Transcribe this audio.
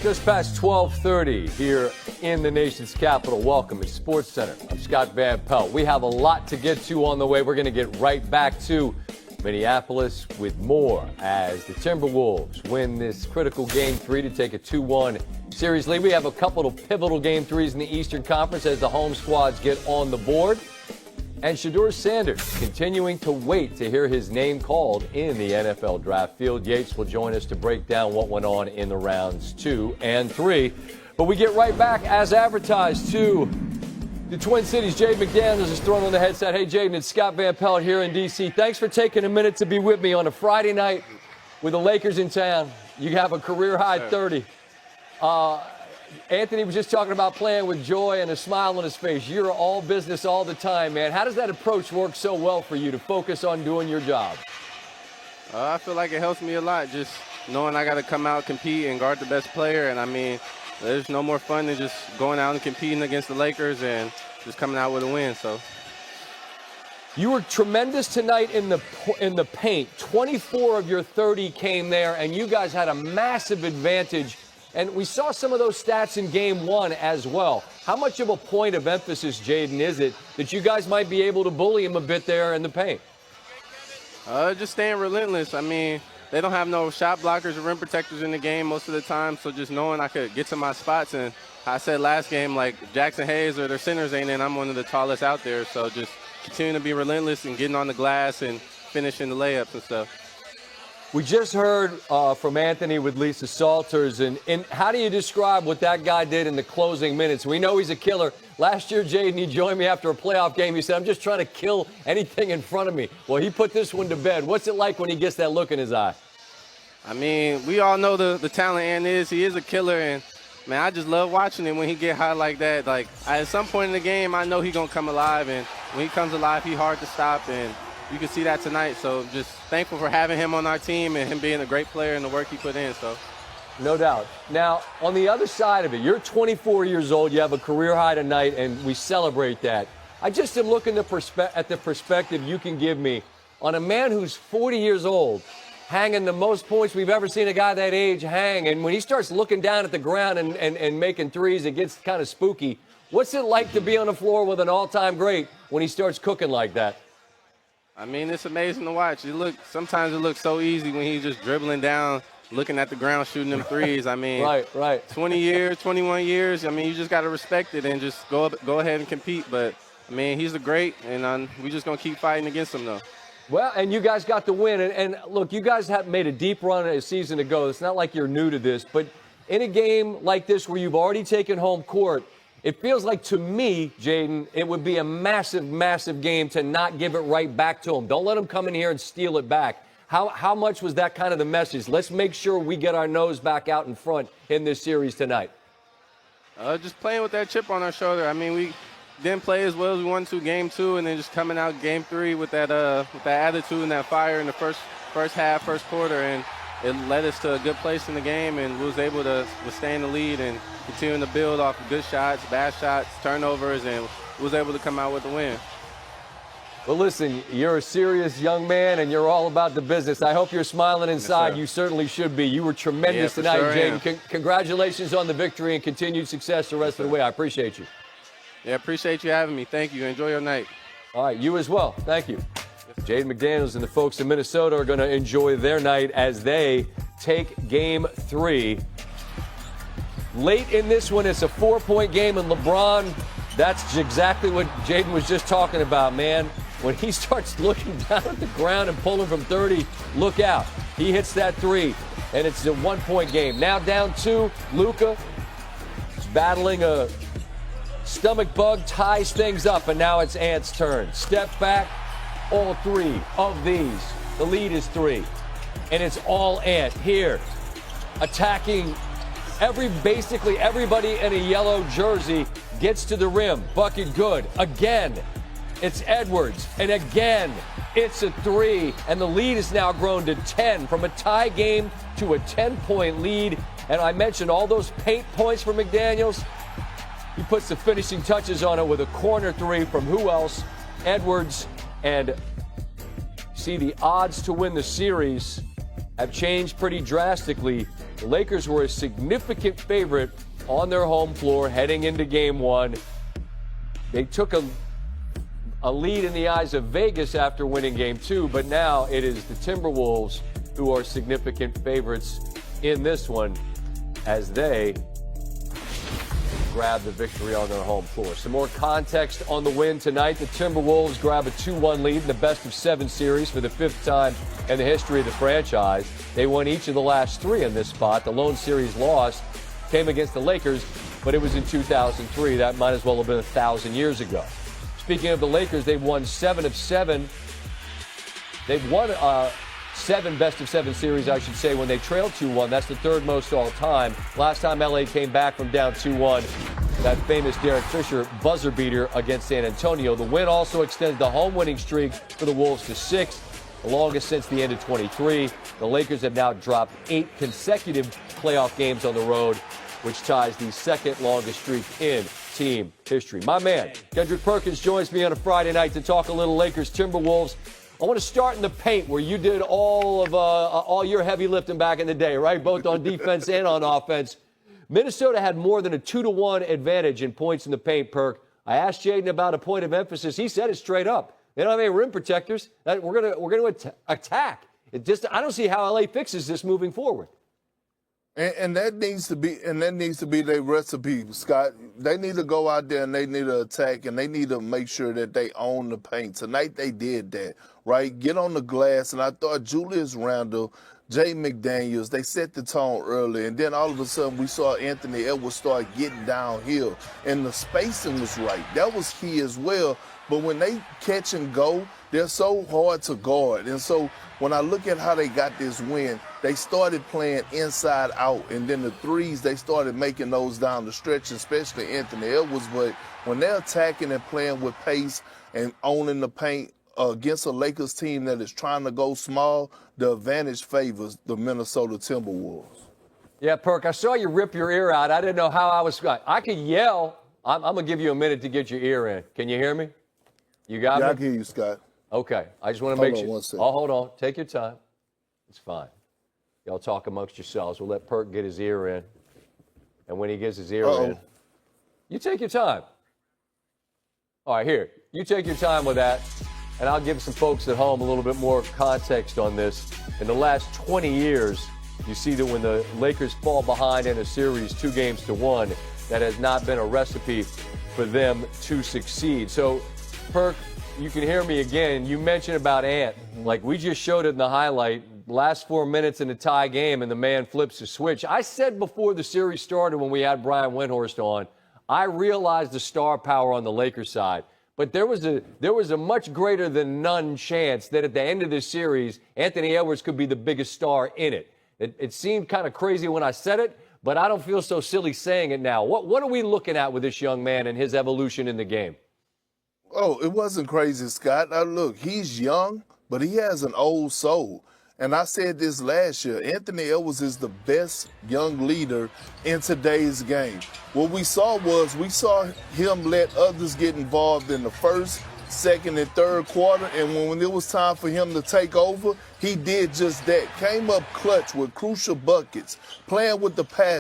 Just past 12:30 here in the nation's capital. Welcome to SportsCenter. I'm Scott Van Pelt. We have a lot to get to on the way. We're going to get right back to Minneapolis with more as the Timberwolves win this critical Game 3 to take a 2-1 series lead. We have a couple of pivotal Game 3s in the Eastern Conference as the home squads get on the board. And Shedeur Sanders continuing to wait to hear his name called in the NFL draft. Field Yates will join us to break down what went on in the rounds 2 and 3. But we get right back, as advertised, to the Twin Cities. Jaden McDaniels is thrown on the headset. Hey, Jaden, it's Scott Van Pelt here in D.C. Thanks for taking a minute to be with me on a Friday night with the Lakers in town. You have a career-high 30. Anthony was just talking about playing with joy and a smile on his face. You're all business all the time, man. How does that approach work so well for you to focus on doing your job? I feel like it helps me a lot, just knowing I got to come out, compete, and guard the best player. And, I mean, there's no more fun than just going out and competing against the Lakers and just coming out with a win. So you were tremendous tonight in the paint. 24 of your 30 came there, and you guys had a massive advantage. And we saw some of those stats in Game 1 as well. How much of a point of emphasis, Jaden, is it that you guys might be able to bully him a bit there in the paint? Just staying relentless. I mean, they don't have no shot blockers or rim protectors in the game most of the time, so just knowing I could get to my spots. And I said last game, like, Jackson Hayes or their centers ain't in, I'm one of the tallest out there. So just continuing to be relentless and getting on the glass and finishing the layups and stuff. We just heard from Anthony with Lisa Salters, and how do you describe what that guy did in the closing minutes? We know he's a killer. Last year, Jaden, he joined me after a playoff game. He said, I'm just trying to kill anything in front of me. Well, he put this one to bed. What's it like when he gets that look in his eye? I mean, we all know the talent he is a killer, and, man, I just love watching him when he get hot like that. Like, at some point in the game, I know he's going to come alive, and when he comes alive, he's hard to stop, and you can see that tonight. So just thankful for having him on our team and him being a great player and the work he put in. So, no doubt. Now, on the other side of it, you're 24 years old. You have a career high tonight, and we celebrate that. I just am looking at the perspective you can give me on a man who's 40 years old, hanging the most points we've ever seen a guy that age hang. And when he starts looking down at the ground and making threes, it gets kind of spooky. What's it like to be on the floor with an all-time great when he starts cooking like that? I mean, it's amazing to watch. Sometimes it looks so easy when he's just dribbling down, looking at the ground, shooting them threes. I mean, right. 20 years, 21 years. I mean, you just got to respect it and just go ahead and compete. But, I mean, he's the great, and we're just going to keep fighting against him, though. Well, and you guys got the win. And look, you guys have made a deep run a season ago. It's not like you're new to this. But in a game like this where you've already taken home court, it feels like, to me, Jaden, it would be a massive, massive game to not give it right back to him. Don't let him come in here and steal it back. How much was that kind of the message? Let's make sure we get our nose back out in front in this series tonight. Just playing with that chip on our shoulder. I mean, we didn't play as well as we wanted to Game 2, and then just coming out Game 3 with that attitude and that fire in the first half, first quarter, and it led us to a good place in the game, and we was able to withstand the lead and continuing to build off of good shots, bad shots, turnovers, and was able to come out with a win. Well, listen, you're a serious young man, and you're all about the business. I hope you're smiling inside. Yes, you certainly should be. You were tremendous tonight, sure, Jaden. Congratulations on the victory and continued success the rest of the way. I appreciate you. Yeah, appreciate you having me. Thank you. Enjoy your night. All right, you as well. Thank you. Jaden McDaniels and the folks in Minnesota are going to enjoy their night as they take Game 3. Late in this one, it's a 4-point game, and LeBron, that's exactly what Jaden was just talking about, man. When he starts looking down at the ground and pulling from 30, look out. He hits that 3, and it's a 1-point game. Now down 2, Luka is battling a stomach bug, ties things up, and now it's Ant's turn. Step back, all 3 of these. The lead is 3, and it's all Ant here, attacking basically everybody in a yellow jersey. Gets to the rim, bucket good. Again, it's Edwards, and again, it's a 3, and the lead has now grown to 10, from a tie game to a 10-point lead. And I mentioned all those paint points for McDaniels. He puts the finishing touches on it with a corner 3 from who else? Edwards. And see, the odds to win the series have changed pretty drastically The Lakers were a significant favorite on their home floor heading into Game 1. They took a lead in the eyes of Vegas after winning Game 2, but now it is the Timberwolves who are significant favorites in this one as they grab the victory on their home floor. Some more context on the win tonight. The Timberwolves grab a 2-1 lead in the best-of-7 series for the 5th time in the history of the franchise. They won each of the last 3 in this spot. The lone series loss came against the Lakers, but it was in 2003. That might as well have been 1,000 years ago. Speaking of the Lakers, they've won 7 of 7. They've won 7 best-of-7 series, I should say, when they trailed 2-1. That's the 3rd most all time. Last time LA came back from down 2-1, that famous Derek Fisher buzzer beater against San Antonio. The win also extends the home winning streak for the Wolves to 6, the longest since the end of 23. The Lakers have now dropped 8 consecutive playoff games on the road, which ties the 2nd longest streak in team history. My man, Kendrick Perkins, joins me on a Friday night to talk a little Lakers Timberwolves. I want to start in the paint where you did all your heavy lifting back in the day, right? Both on defense and on offense. Minnesota had more than a 2-1 advantage in points in the paint, Perk. I asked Jayden about a point of emphasis. He said it straight up. They don't have any rim protectors. We're going to attack. I don't see how LA fixes this moving forward. And that needs to be their recipe, Scott. They need to go out there and they need to attack and they need to make sure that they own the paint. Tonight they did that, right? Get on the glass, and I thought Julius Randle, Jaden McDaniels, they set the tone early, and then all of a sudden we saw Anthony Edwards start getting downhill, and the spacing was right. That was key as well. But when they catch and go, they're so hard to guard. And so when I look at how they got this win, they started playing inside out. And then the threes, they started making those down the stretch, especially Anthony Edwards. But when they're attacking and playing with pace and owning the paint against a Lakers team that is trying to go small, the advantage favors the Minnesota Timberwolves. Yeah, Perk, I saw you rip your ear out. I didn't know how I could yell. I'm going to give you a minute to get your ear in. Can you hear me? You got me? I can hear you, Scott. Okay. I just want to make sure. One second. Oh, hold on. Take your time. It's fine. Y'all talk amongst yourselves. We'll let Perk get his ear in. And when he gets his ear in, you take your time. All right, here. You take your time with that. And I'll give some folks at home a little bit more context on this. In the last 20 years, you see that when the Lakers fall behind in a series 2-1, that has not been a recipe for them to succeed. So, Perk, you can hear me again. You mentioned about Ant. Like we just showed it in the highlight. Last 4 minutes in a tie game, and the man flips a switch. I said before the series started when we had Brian Windhorst on, I realized the star power on the Lakers side. But there was a much greater than none chance that at the end of this series, Anthony Edwards could be the biggest star in it. It seemed kind of crazy when I said it, but I don't feel so silly saying it now. What are we looking at with this young man and his evolution in the game? Oh, it wasn't crazy, Scott. Now, look, he's young, but he has an old soul. And I said this last year, Anthony Edwards is the best young leader in today's game. What we saw him let others get involved in the first, second, and third quarter. And when it was time for him to take over, he did just that. Came up clutch with crucial buckets, playing with the pass.